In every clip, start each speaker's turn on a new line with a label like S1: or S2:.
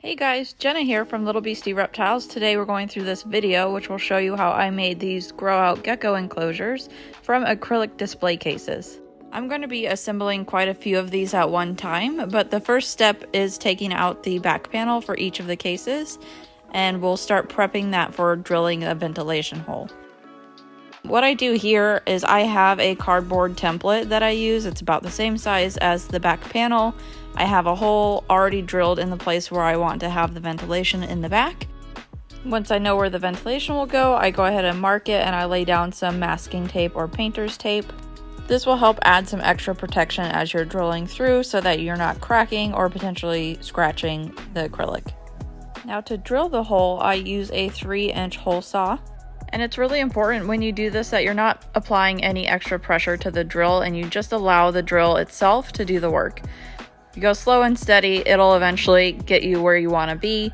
S1: Hey guys, Jenna here from Little Beastie Reptiles. Today we're going through this video which will show you how I made these grow out gecko enclosures from acrylic display cases. I'm going to be assembling quite a few of these at one time, but the first step is taking out the back panel for each of the cases, and we'll start prepping that for drilling a ventilation hole. What I do here is I have a cardboard template that I use. It's about the same size as the back panel. I have a hole already drilled in the place where I want to have the ventilation in the back. Once I know where the ventilation will go, I go ahead and mark it and I lay down some masking tape or painter's tape. This will help add some extra protection as you're drilling through so that you're not cracking or potentially scratching the acrylic. Now to drill the hole, I use a 3-inch hole saw. And it's really important when you do this that you're not applying any extra pressure to the drill and you just allow the drill itself to do the work. If you go slow and steady, it'll eventually get you where you want to be.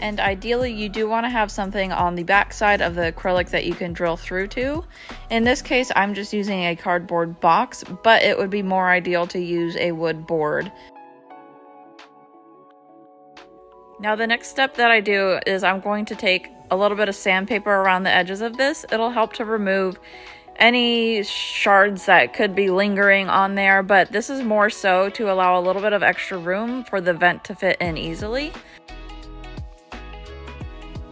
S1: And ideally, you do want to have something on the back side of the acrylic that you can drill through to. In this case, I'm just using a cardboard box, but it would be more ideal to use a wood board. Now the next step that I do is I'm going to take a little bit of sandpaper around the edges of this. It'll help to remove any shards that could be lingering on there, but this is more so to allow a little bit of extra room for the vent to fit in easily.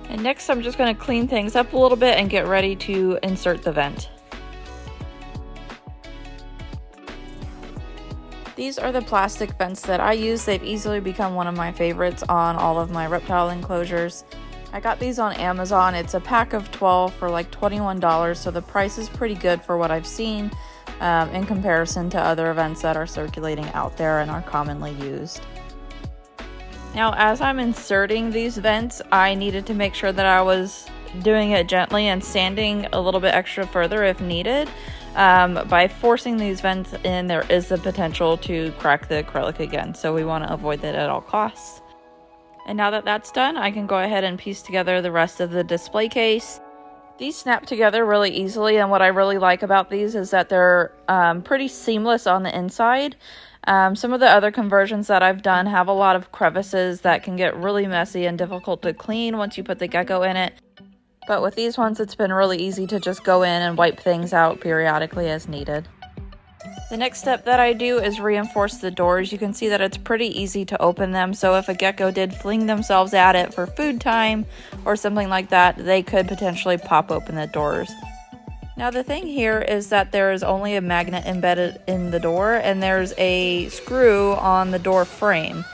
S1: And next I'm just going to clean things up a little bit and get ready to insert the vent. These are the plastic vents that I use. They've easily become one of my favorites on all of my reptile enclosures. I got these on Amazon. It's a pack of 12 for like $21, so the price is pretty good for what I've seen in comparison to other vents that are circulating out there and are commonly used. Now, as I'm inserting these vents, I needed to make sure that I was doing it gently and sanding a little bit extra further if needed. By forcing these vents in, there is the potential to crack the acrylic again, so we want to avoid that at all costs. And now that that's done, I can go ahead and piece together the rest of the display case. These snap together really easily, and what I really like about these is that they're pretty seamless on the inside. Some of the other conversions that I've done have a lot of crevices that can get really messy and difficult to clean once you put the gecko in it. But with these ones, it's been really easy to just go in and wipe things out periodically as needed. The next step that I do is reinforce the doors. You can see that it's pretty easy to open them, so if a gecko did fling themselves at it for food time or something like that, they could potentially pop open the doors. Now the thing here is that there is only a magnet embedded in the door, and there's a screw on the door frame,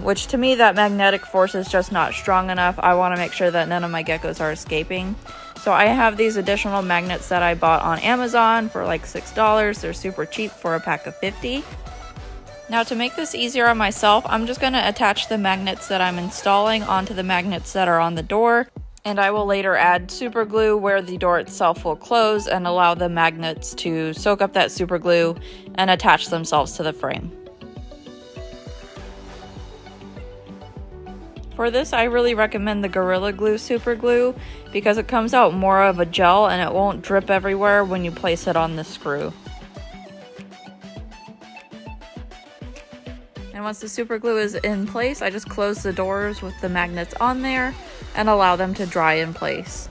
S1: which to me that magnetic force is just not strong enough. I want to make sure that none of my geckos are escaping. So I have these additional magnets that I bought on Amazon for like $6. They're super cheap for a pack of 50. Now to make this easier on myself, I'm just going to attach the magnets that I'm installing onto the magnets that are on the door. And I will later add super glue where the door itself will close and allow the magnets to soak up that super glue and attach themselves to the frame. For this, I really recommend the Gorilla Glue Super Glue because it comes out more of a gel and it won't drip everywhere when you place it on the screw. And once the super glue is in place, I just close the doors with the magnets on there and allow them to dry in place.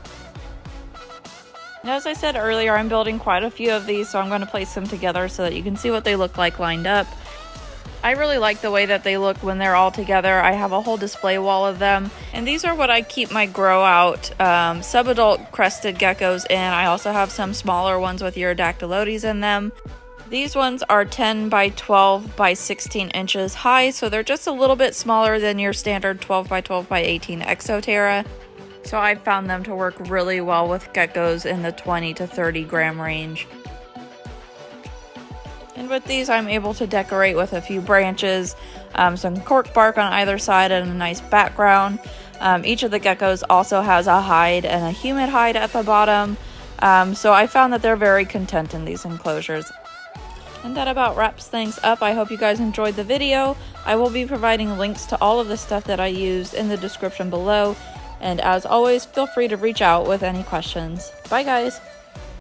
S1: Now, as I said earlier, I'm building quite a few of these, so I'm going to place them together so that you can see what they look like lined up. I really like the way that they look when they're all together. I have a whole display wall of them, and these are what I keep my grow out subadult crested geckos in. I also have some smaller ones with Urodactylodes in them. These ones are 10 by 12 by 16 inches high, so they're just a little bit smaller than your standard 12 by 12 by 18 Exoterra. So I found them to work really well with geckos in the 20 to 30 gram range. And with these, I'm able to decorate with a few branches, some cork bark on either side, and a nice background. Each of the geckos also has a hide and a humid hide at the bottom, so I found that they're very content in these enclosures. And that about wraps things up. I hope you guys enjoyed the video. I will be providing links to all of the stuff that I used in the description below, and as always, feel free to reach out with any questions. Bye guys!